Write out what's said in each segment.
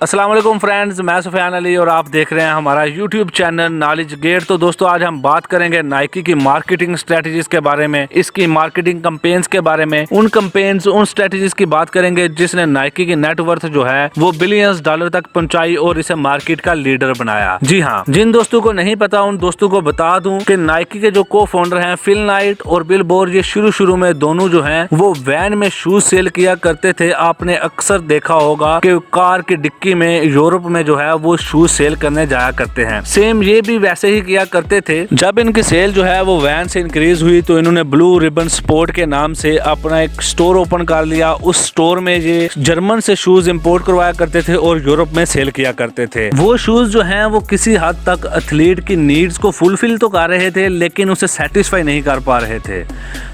अस्सलाम वालेकुम फ्रेंड्स, मैं सुफियान अली और आप देख रहे हैं हमारा यूट्यूब चैनल नॉलेज गेट। तो दोस्तों आज हम बात करेंगे नाइकी की मार्केटिंग स्ट्रेटजीज के बारे में, इसकी मार्केटिंग कैंपेन्स के बारे में, उन कैंपेन्स उन स्ट्रेटजीज की बात करेंगे जिसने नाइकी की नेटवर्थ जो है वो बिलियंस डॉलर तक पहुंचाई और इसे मार्केट का लीडर बनाया। जी हाँ, जिन दोस्तों को नहीं पता उन दोस्तों को बता दूं कि नाइकी के जो को फाउंडर हैं फिल नाइट और बिल बोर, ये शुरू में दोनों जो है वो वैन में शूज सेल किया करते थे। आपने अक्सर देखा होगा कि कार की डिक्की में यूरोप में जो है वो शूज सेल करने जाया करते हैं। सेम ये भी वैसे ही किया करते थे। जब इनकी सेल जो है वो वैन से इंक्रीज हुई तो इन्होंने ब्लू रिबन स्पोर्ट के नाम से अपना एक स्टोर ओपन कर लिया। उस स्टोर में ये जर्मन से शूज इंपोर्ट करवाया करते थे और यूरोप में सेल किया करते थे। वो शूज जो है वो किसी हद तक एथलीट की नीड्स को फुलफिल तो कर रहे थे लेकिन उसे सेटिस्फाई नहीं कर पा रहे थे।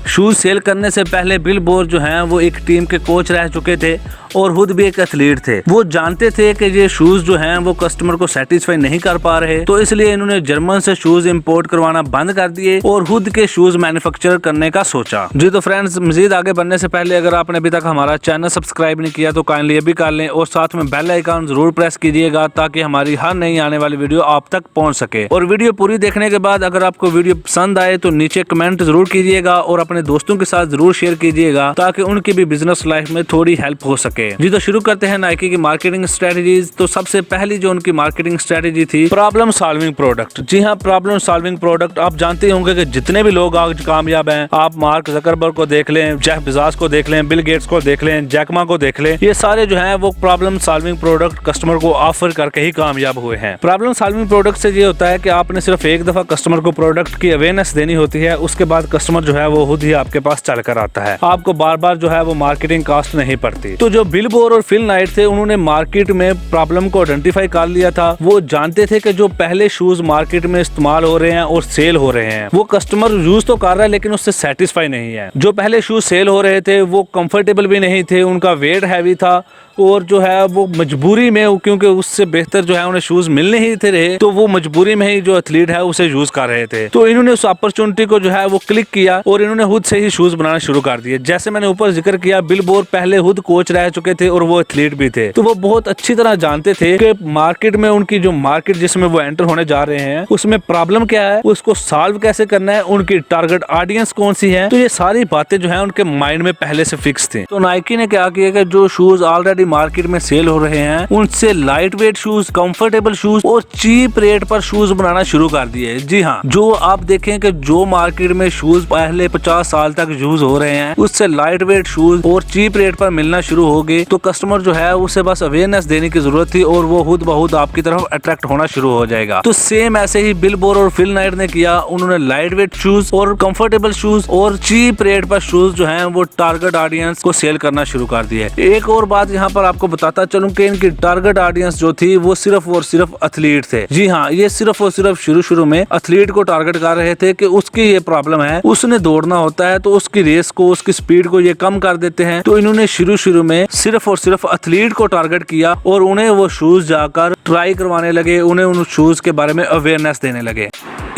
शूज सेल करने से पहले बिल बोर जो है वो एक टीम के कोच रह चुके थे और खुद भी एक एथलीट थे। वो जानते थे कि ये शूज जो हैं वो कस्टमर को सेटिस्फाई नहीं कर पा रहे, तो इसलिए इन्होंने जर्मन से शूज इंपोर्ट करवाना बंद कर दिए और खुद के शूज मैन्युफैक्चर करने का सोचा। जी तो फ्रेंड्स, मजीद आगे बढ़ने से पहले अगर आपने अभी तक हमारा चैनल सब्सक्राइब नहीं किया तो काइंडली अभी कर लें और साथ में बेल आइकन जरूर प्रेस कीजिएगा ताकि हमारी हर नई आने वाली वीडियो आप तक पहुंच सके। और वीडियो पूरी देखने के बाद अगर आपको वीडियो पसंद आए तो नीचे कमेंट जरूर कीजिएगा और अपने दोस्तों के साथ जरूर शेयर कीजिएगा ताकि उनकी भी बिजनेस लाइफ में थोड़ी हेल्प हो सके। जी तो शुरू करते हैं नाइकी की मार्केटिंग स्ट्रेटजीज। तो सबसे पहली जो उनकी मार्केटिंग स्ट्रेटजी थी, प्रॉब्लम सॉल्विंग प्रोडक्ट। जी हाँ, प्रॉब्लम सॉल्विंग प्रोडक्ट। आप जानते होंगे कि जितने भी लोग आज कामयाब हैं, आप मार्क ज़करबर्ग को देख लें, जेफ बेजोस को देख लें, बिल गेट्स को देख लें, जैक मा को देख लें, ये सारे जो हैं वो प्रॉब्लम सॉल्विंग प्रोडक्ट कस्टमर को ऑफर करके ही कामयाब हुए हैं। प्रॉब्लम सॉल्विंग प्रोडक्ट से ये होता है कि आपने सिर्फ एक दफा कस्टमर को प्रोडक्ट की अवेयरनेस देनी होती है, उसके बाद कस्टमर जो है वो खुद ही आपके पास चल कर आता है। आपको बार बार जो है वो मार्केटिंग कॉस्ट नहीं पड़ती। तो जो बिल बोर और फिल नाइट थे उन्होंने मार्केट में प्रॉब्लम को आइडेंटिफाई कर लिया था। वो जानते थे कि जो पहले शूज मार्केट में इस्तेमाल हो रहे हैं और सेल हो रहे हैं वो कस्टमर यूज तो कर रहा है लेकिन उससे सेटिस्फाई नहीं है। जो पहले शूज सेल हो रहे थे वो कंफर्टेबल भी नहीं थे, उनका वेट हैवी था और जो है वो मजबूरी में, क्योंकि उससे बेहतर जो है उन्हें शूज मिल नहीं थे रहे, तो वो मजबूरी में ही जो एथलीट है उसे यूज कर रहे थे। तो इन्होंने उस अपॉर्चुनिटी को जो है वो क्लिक किया और इन्होंने खुद से ही शूज बनाना शुरू कर दिए। जैसे मैंने ऊपर जिक्र किया, बिल बोर पहले खुद कोच रह चुके थे और वो एथलीट भी थे, तो वो बहुत अच्छी तरह जानते थे कि मार्केट में उनकी जो मार्केट जिसमें वो एंटर होने जा रहे हैं उसमें प्रॉब्लम क्या है, उसको सॉल्व कैसे करना है, उनकी टारगेट ऑडियंस कौन सी है। तो ये सारी बातें जो है उनके माइंड में पहले से फिक्स थी। तो नाइकी ने क्या किया कि जो शूज ऑलरेडी मार्केट में सेल हो रहे हैं उनसे light weight shoes, comfortable shoes और चीप रेट पर शूज बनाना शुरू कर दिए। जी हाँ, जो आप देखें कि जो मार्केट में शूज पहले 50 साल तक यूज हो रहे हैं उससे लाइट वेट शूज और चीप रेट पर मिलना शुरू हो गए, तो कस्टमर जो है उसे बस अवेयरनेस देने की जरूरत थी और वो खुद ब खुद आपकी तरफ अट्रैक्ट होना शुरू हो जाएगा। तो सेम ऐसे ही बिल बोर और फिल नाइट ने किया। उन्होंने लाइट वेट शूज और कंफर्टेबल शूज और चीप रेट पर शूज जो है वो टारगेट ऑडियंस को सेल करना शुरू कर दिए। एक और बात यहाँ पर आपको बताता चलूं कि इनकी टारगेट ऑडियंस जो थी वो सिर्फ और सिर्फ एथलीट थे। जी हाँ, ये सिर्फ और सिर्फ शुरू में एथलीट को टारगेट कर रहे थे कि उसकी ये प्रॉब्लम है, उसने दौड़ना होता है तो उसकी रेस को, उसकी स्पीड को ये कम कर देते हैं। तो इन्होंने शुरू में सिर्फ और सिर्फ एथलीट को टारगेट किया और उन्हें वो शूज जाकर ट्राई करवाने लगे, उन्हें उन शूज के बारे में अवेयरनेस देने लगे।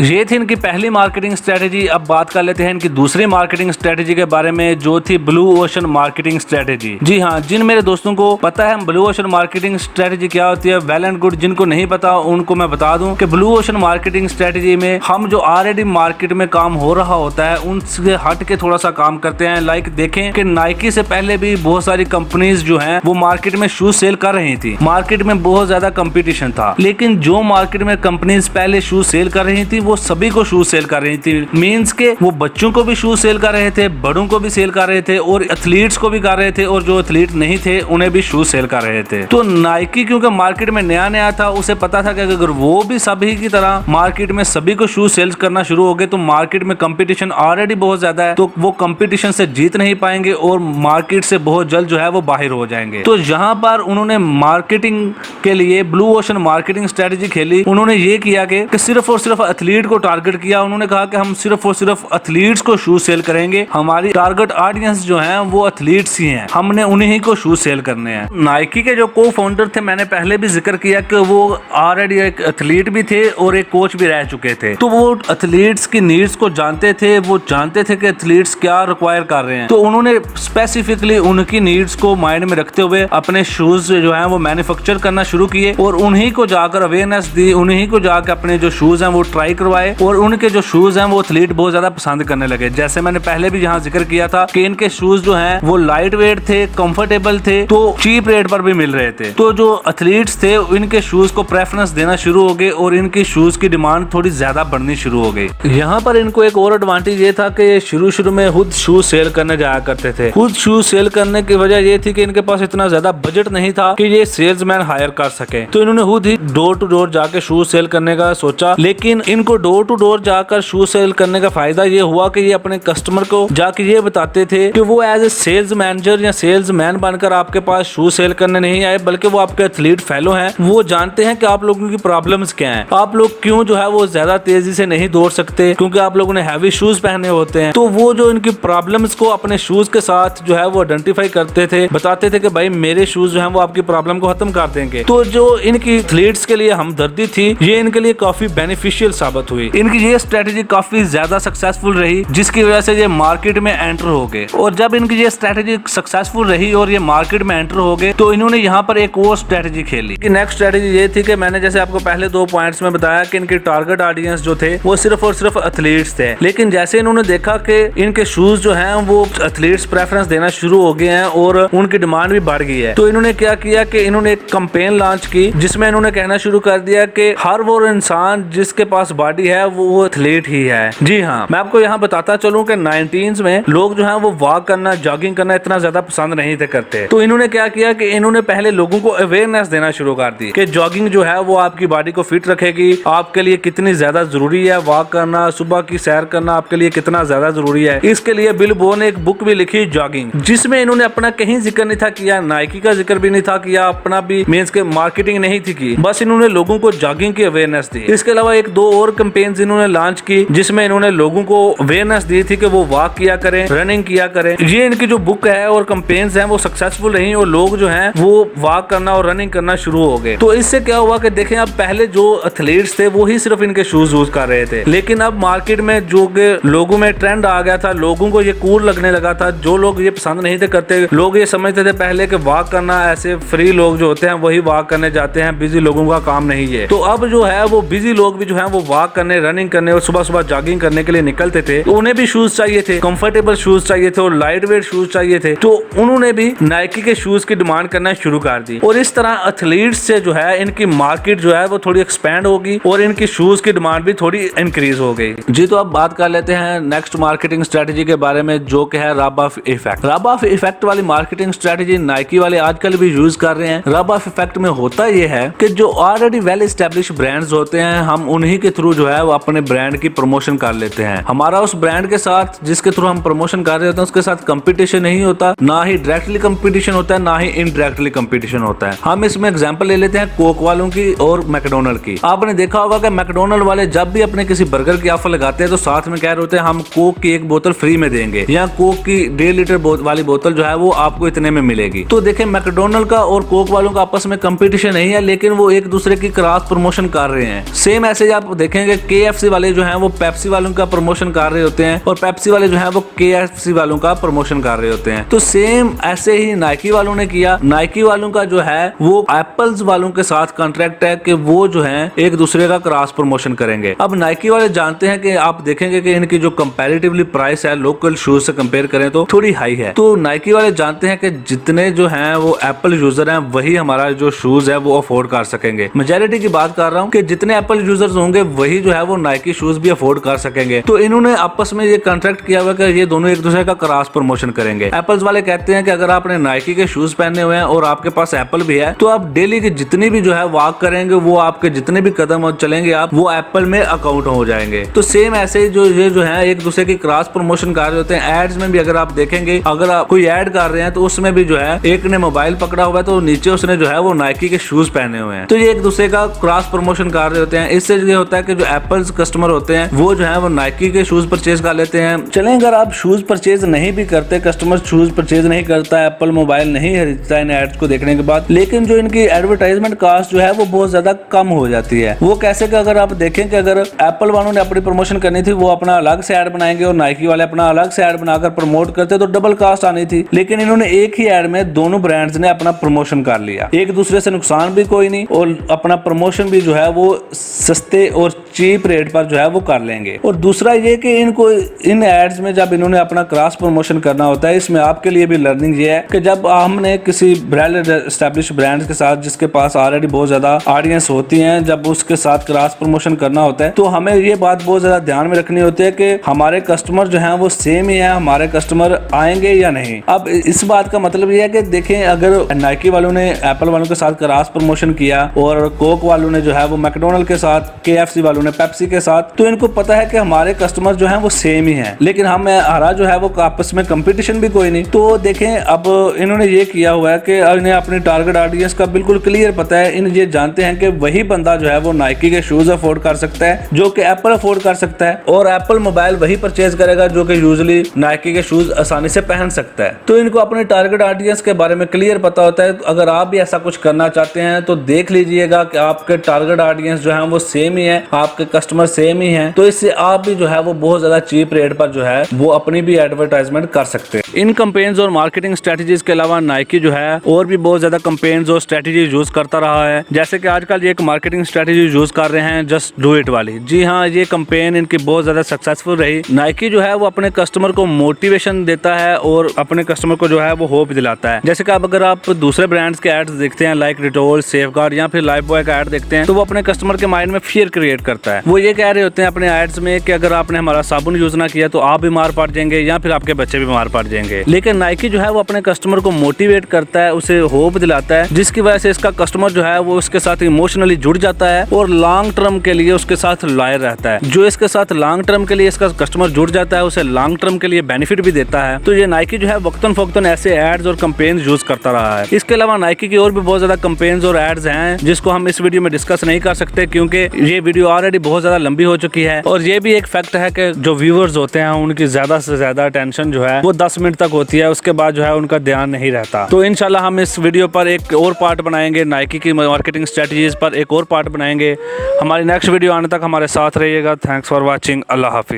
ये थी इनकी पहली मार्केटिंग स्ट्रेटेजी। अब बात कर लेते हैं इनकी दूसरी मार्केटिंग स्ट्रेटेजी के बारे में जो थी ब्लू ओशन मार्केटिंग स्ट्रेटेजी। जी हाँ, जिन मेरे दोस्तों को पता है ब्लू ओशन मार्केटिंग स्ट्रेटेजी क्या होती है, वेल एंड गुड। जिनको नहीं पता उनको मैं बता दूं कि ब्लू ओशन मार्केटिंग स्ट्रेटेजी में हम जो ऑलरेडी मार्केट में काम हो रहा होता है उनसे हट के थोड़ा सा काम करते हैं। लाइक देखें कि नाइकी से पहले भी बहुत सारी कंपनीज जो है वो मार्केट में शूज सेल कर रही थी। मार्केट में बहुत ज्यादा कंपटीशन था, लेकिन जो मार्केट में कंपनीज पहले शूज सेल कर रही थी वो सभी को शूज सेल कर रही थी। मींस के वो बच्चों को भी शूज सेल कर रहे थे, बड़ों को भी सेल कर रहे थे और एथलीट्स को भी कर रहे थे, और जो एथलीट नहीं थे उन्हें भी शूज सेल कर रहे थे। तो नाइकी क्योंकि मार्केट में नया था, उसे पता था कि अगर वो भी सभी की तरह मार्केट में सभी को शूज सेल करना शुरू हो गए तो मार्केट में कंपटीशन ऑलरेडी बहुत ज्यादा है, तो वो कंपटीशन से जीत नहीं पाएंगे और मार्केट से बहुत जल्द जो है वो बाहर हो जाएंगे। तो यहाँ पर उन्होंने मार्केटिंग के लिए ब्लू ओशन मार्केटिंग स्ट्रेटेजी खेली। उन्होंने ये किया कि सिर्फ और सिर्फ एथलीट एथलीट को टारगेट किया। उन्होंने कहा कि हम सिर्फ और सिर्फ एथलीट्स को शूज सेल करेंगे, हमारी टारगेट ऑडियंस जो है वो एथलीट्स ही हैं, हमने उन्हीं को शूज सेल करने हैं। नाइकी के जो को फाउंडर थे, मैंने पहले भी जिक्र किया कि वो ऑलरेडी एक एथलीट भी थे और एक कोच भी रह चुके थे, तो वो एथलीट्स की नीड्स को जानते थे, वो जानते थे कि एथलीट्स क्या रिक्वायर कर रहे हैं। तो उन्होंने स्पेसिफिकली उनकी नीड्स को माइंड में रखते हुए अपने शूज जो है वो मैन्युफैक्चर करना शुरू किए और उन्हीं को जाकर अवेयरनेस दी, उन्हीं को जाकर अपने जो शूज हैं वो ट्राई करवाए और उनके जो शूज हैं वो एथलीट बहुत ज्यादा पसंद करने लगे। जैसे मैंने पहले भी यहाँ जिक्र किया था कि इनके शूज जो हैं वो लाइट वेट थे, कंफर्टेबल थे, तो चीप रेट पर भी मिल रहे थे। तो जो एथलीट्स थे इनके शूज को प्रेफरेंस देना शुरू हो गए और इनकी शूज की डिमांड थोड़ी ज्यादा बढ़नी शुरू हो गई। यहाँ पर इनको एक और एडवांटेज ये था कि शुरू में खुद शूज सेल करने जाया करते थे। खुद शूज सेल करने की वजह ये थी कि इनके पास इतना ज्यादा बजट नहीं था कि ये सेल्समैन हायर कर सके, तो इन्होंने खुद ही डोर टू डोर जाके शूज सेल करने का सोचा। लेकिन इनको डोर टू डोर जाकर शूज सेल करने का फायदा ये हुआ कि ये अपने कस्टमर को जाके ये बताते थे कि वो एज ए सेल्स मैनेजर या सेल्स मैन बनकर आपके पास शूज सेल करने नहीं आए, बल्कि वो आपके एथलीट फेलो हैं, वो जानते हैं कि आप लोगों की प्रॉब्लम्स क्या हैं, आप लोग क्यों जो है वो ज्यादा तेजी से नहीं दौड़ सकते क्योंकि आप लोगों ने हैवी शूज पहने होते हैं। तो वो जो इनकी प्रॉब्लम्स को अपने शूज के साथ जो है वो आइडेंटिफाई करते थे, बताते थे कि भाई मेरे शूज जो है वो आपकी प्रॉब्लम को खत्म कर देंगे। तो जो इनकी एथलीट्स के लिए हमदर्दी थी ये इनके लिए काफी बेनिफिशियल साबित हुई। इनकी ये स्ट्रेटेजी काफी ज्यादा सक्सेसफुल रही जिसकी वजह से ये मार्केट में एंटर हो गए। और जब इनकी ये स्ट्रेटेजी सक्सेसफुल रही और ये मार्केट में एंटर हो गए तो इन्होंने यहाँ पर एक और स्ट्रेटेजी खेली। नेक्स्ट स्ट्रेटेजी ये थी कि मैंने जैसे आपको पहले 2 पॉइंट्स में बताया कि इनके टारगेट ऑडियंस जो थे वो सिर्फ और सिर्फ एथलीट्स थे, लेकिन जैसे इन्होंने देखा कि इनके शूज जो हैं वो एथलीट्स प्रेफरेंस देना शुरू हो गए हैं और उनकी डिमांड भी बढ़ गई है, तो इन्होंने क्या किया कि इन्होंने एक कैंपेन लॉन्च की जिसमें इन्होंने कहना शुरू कर दिया कि हर वो इंसान जिसके पास बॉडी है वो एथलीट ही है। जी हाँ, मैं आपको यहाँ बताता चलूं कि 19s में लोग जो है वो वॉक करना, जॉगिंग करना इतना ज्यादा पसंद नहीं थे करते, तो इन्होंने क्या किया कि इन्होंने पहले लोगों को अवेयरनेस देना शुरू कर दी कि जॉगिंग जो है वो आपकी बॉडी को फिट रखेगी, आपके लिए कितनी ज्यादा जरूरी है वॉक करना, सुबह की सैर करना आपके लिए कितना ज्यादा जरूरी है। इसके लिए बिल बो ने एक बुक भी लिखी जॉगिंग, जिसमें इन्होंने अपना कहीं जिक्र नहीं था किया, नाइकी का जिक्र भी नहीं था किया, अपना भी मींस के मार्केटिंग नहीं थी की, बस इन्होंने लोगों को जॉगिंग की अवेयरनेस दी। इसके अलावा 1-2 और कैंपेन्स इन्होंने लॉन्च की जिसमें इन्होंने लोगों को अवेयरनेस दी थी कि वो वॉक किया करें, रनिंग किया करें। ये इनकी जो बुक है और कैंपेन्स हैं वो सक्सेसफुल रही और लोग जो हैं वो वॉक करना और रनिंग करना शुरू हो गए। तो इससे क्या हुआ कि देखें अब पहले जो एथलीट्स थे वो ही सिर्फ इनके शूज यूज कर रहे थे, लेकिन अब मार्केट में जो लोगों में ट्रेंड आ गया था, लोगों को ये कूल लगने लगा था। जो लोग ये पसंद नहीं थे करते, लोग ये समझते थे पहले कि वॉक करना ऐसे फ्री लोग जो होते हैं वही वॉक करने जाते हैं, बिजी लोगों का काम नहीं है। तो अब जो है वो बिजी लोग भी जो है वो वॉक करने, रनिंग करने और सुबह सुबह जॉगिंग करने के लिए निकलते थे, तो उन्हें भी शूज चाहिए थे, कंफर्टेबल शूज चाहिए थे और लाइट वेट शूज चाहिए थे, तो उन्होंने भी नाइकी के शूज की डिमांड करना शुरू कर दी। और इस तरह एथलीट्स से जो है इनकी मार्केट जो है वो थोड़ी एक्सपेंड होगी और इनकी शूज की डिमांड भी थोड़ी इंक्रीज हो गई। जी, तो अब बात कर लेते हैं नेक्स्ट मार्केटिंग स्ट्रेटेजी के बारे में, जो कि है rub off effect. Rub off effect वाली मार्केटिंग स्ट्रेटेजी नाइकी वाले आजकल भी यूज कर रहे हैं। रब ऑफ इफेक्ट में होता यह है कि जो ऑलरेडी वेल एस्टेब्लिश ब्रांड्स होते हैं हम उन्हीं के थ्रू जो है वो अपने ब्रांड की प्रमोशन कर लेते हैं। हमारा उस ब्रांड के साथ जिसके थ्रू हम प्रमोशन कर रहे होते हैं उसके साथ कंपटीशन नहीं होता, ना ही डायरेक्टली कंपटीशन होता है, ना ही इनडायरेक्टली कंपटीशन होता है। हम इसमें एग्जांपल ले लेते हैं कोक वालों की और मैकडोनल्ड की। आपने देखा होगा कि मैकडोनल्ड वाले जब भी अपने किसी बर्गर की ऑफर लगाते हैं तो साथ में कह रहे होते हैं हम कोक की एक बोतल फ्री में देंगे या कोक की 1.5 लीटर वाली बोतल जो है वो आपको इतने में मिलेगी। तो देखें मैकडोनल्ड का और कोक वालों का आपस में कंपटीशन नहीं है, लेकिन वो एक दूसरे की क्रॉस प्रमोशन कर रहे हैं। सेम ऐसे आप देखेंगे KFC वाले जो हैं वो पेप्सी वालों का प्रमोशन कर रहे होते हैं और पेप्सी वाले जो हैं वो KFC वालों का प्रमोशन कर रहे होते हैं। तो सेम ऐसे ही नाइकी वालों ने किया। नाइकी वालों का जो है वो एप्पल्स वालों के साथ कॉन्ट्रैक्ट है कि वो जो है एक दूसरे का क्रॉस प्रमोशन करेंगे। अब नाइकी वाले जानते हैं कि आप देखेंगे कि इनकी जो कंपैरेटिवली प्राइस है लोकल शूज से कंपेयर करें तो थोड़ी हाई है। तो नाइकी वाले जानते हैं कि जितने जो हैं वो एप्पल यूजर हैं वही हमारा जो शूज है वो अफोर्ड कर सकेंगे। मेजॉरिटी की बात कर रहा हूँ कि जितने एप्पल यूजर्स होंगे वही जो है वो नाइकी शूज भी अफोर्ड कर सकेंगे। तो इन्होंने आपस में ये कॉन्ट्रैक्ट किया हुआ कि ये दोनों एक दूसरे का क्रॉस प्रमोशन करेंगे। एप्पल्स वाले कहते हैं कि अगर आपने नाइकी के शूज पहने हुए हैं और आपके पास एप्पल भी है तो आप डेली की जितनी भी जो है वॉक करेंगे वो आपके जितने भी कदम चलेंगे आप वो एप्पल में अकाउंट हो जाएंगे। तो सेम ऐसे ही जो है एक दूसरे की क्रॉस प्रमोशन कर रहे होते हैं। एड्स में भी अगर आप देखेंगे अगर आप कोई ऐड कर रहे हैं तो उसमें भी जो है एक ने मोबाइल पकड़ा हुआ है तो नीचे उसने जो है वो नाइकी के शूज पहने हुए हैं, तो ये एक दूसरे का क्रॉस प्रमोशन कर रहे होते हैं। इससे ये होता है कि जो एप्पल्स कस्टमर होते हैं वो जो है वो नाइकी के शूज परचेज कर लेते हैं। चलें, अगर आप शूज परचेज नहीं भी करते, कस्टमर शूज परचेज नहीं करता, एप्पल मोबाइल नहीं खरीदता इन एड्स को देखने के बाद, लेकिन जो इनकी एडवर्टाइजमेंट कास्ट जो है वो बहुत ज्यादा कम हो जाती है। वो कैसे का, अगर आप देखें कि अगर एप्पल वालों ने अपनी प्रमोशन करनी थी वो अपना अलग से ऐड बनाएंगे और नाइकी वाले अपना अलग से ऐड बनाकर प्रमोट करते तो डबल कास्ट आनी थी, लेकिन इन्होंने एक ही ऐड में दोनों ब्रांड्स ने अपना प्रमोशन कर लिया। एक दूसरे से नुकसान भी कोई नहीं और अपना प्रमोशन भी जो है वो सस्ते और चीप रेट पर जो है वो कर लेंगे। और दूसरा ये कि इनको इन एड्स में जब इन्होंने अपना क्रॉस प्रमोशन करना होता है, इसमें आपके लिए भी लर्निंग ये है कि जब हमने किसी वेल एस्टैब्लिश ब्रांड्स के साथ जिसके पास ऑलरेडी बहुत ज्यादा ऑडियंस होती है, जब उसके साथ क्रॉस प्रमोशन करना होता है तो हमें ये बात बहुत ज्यादा ध्यान में रखनी होती है कि हमारे कस्टमर जो है वो सेम ही है, हमारे कस्टमर आएंगे या नहीं। अब इस बात का मतलब ये है कि देखें, अगर नाइकी वालों ने एप्पल वालों के साथ क्रॉस प्रमोशन किया और कोक वालों ने जो है वो मैकडोनल्ड के साथ, KFC वालों ने पेप्सी के साथ, तो इनको पता है कि हमारे कस्टमर जो है वो सेम ही हैं, लेकिन हमारा जो है वो आपस में कंपटीशन भी कोई नहीं। तो देखें, अब इन्होंने ये किया हुआ है कि इन्हें अपनी टारगेट ऑडियंस का बिल्कुल क्लियर पता है। इन ये जानते हैं कि वही बंदा जो है वो नाइकी के शूज अफोर्ड कर सकता है जो कि एप्पल अफोर्ड कर सकता है, और एप्पल मोबाइल वही परचेज करेगा जो कि यूजुअली नाइकी के शूज आसानी से पहन सकता है। तो इनको अपने टारगेट ऑडियंस के बारे में क्लियर पता होता है। तो अगर आप भी ऐसा कुछ करना चाहते हैं तो देख लीजिएगा कि आपके टारगेट ऑडियंस जो है वो सेम ही है, आपके कस्टमर सेम ही हैं, तो इससे आप भी जो है वो बहुत ज्यादा चीप रेट पर जो है वो अपनी भी एडवर्टाइजमेंट कर सकते हैं। इन कंपेन्स और मार्केटिंग स्ट्रेटजीज के अलावा नाइकी जो है और भी बहुत ज्यादा कंपेन्स और स्ट्रेटजी यूज करता रहा है। जैसे कि आजकल ये एक मार्केटिंग स्ट्रेटजी यूज कर रहे हैं, जस्ट डू इट वाली। जी हाँ, ये कंपेन इनकी बहुत ज्यादा सक्सेसफुल रही। नाइकी जो है वो अपने कस्टमर को मोटिवेशन देता है और अपने कस्टमर को जो है वो होप दिलाता है। जैसे कि अब अगर आप दूसरे ब्रांड्स के एड्स देखते हैं, लाइक रिटोल, सेफगार्ड या फिर लाइफ बॉय का एड देखते हैं, तो वो अपने कस्टमर के माइंड में फियर क्रिएट करता है। वो ये कह रहे होते हैं अपने एड्स में कि अगर आपने हमारा साबुन यूज ना किया तो आप बीमार पड़ जाएंगे या फिर आपके बच्चे बीमार पड़ जाएंगे। लेकिन नाइकी जो है वो अपने कस्टमर को मोटिवेट करता है, उसे होप दिलाता है, जिसकी वजह से इसका कस्टमर जो है वो उसके साथ इमोशनली जुड़ जाता है और लॉन्ग टर्म के लिए उसके साथ लॉयल रहता है। जो इसके साथ लॉन्ग टर्म के लिए इसका कस्टमर जुड़ जाता है उसे लॉन्ग टर्म के लिए बेनिफिट भी देता है। तो ये नाइकी जो है वक्तन फक्तन ऐसे एड्स और कंपेन यूज करता रहा है। इसके अलावा नाइकी की और भी बहुत ज्यादा कंपेन्स और एड्स हैं जिसको हम इस वीडियो में डिस्कस नहीं कर सकते क्योंकि ये वीडियो ऑलरेडी बहुत ज्यादा लंबी हो चुकी है। और ये भी एक फैक्ट है कि जो व्यूअर्स होते हैं उनकी ज्यादा से ज्यादा अटेंशन जो है वो 10 मिनट तक होती है, उसके बाद जो है उनका ध्यान नहीं रहता। तो इंशाल्लाह हम इस वीडियो पर एक और पार्ट बनाएंगे, नाइकी की मार्केटिंग स्ट्रेटजीज पर एक और पार्ट बनाएंगे। हमारी नेक्स्ट वीडियो आने तक हमारे साथ रहिएगा। Thanks for watching. Allah Hafiz.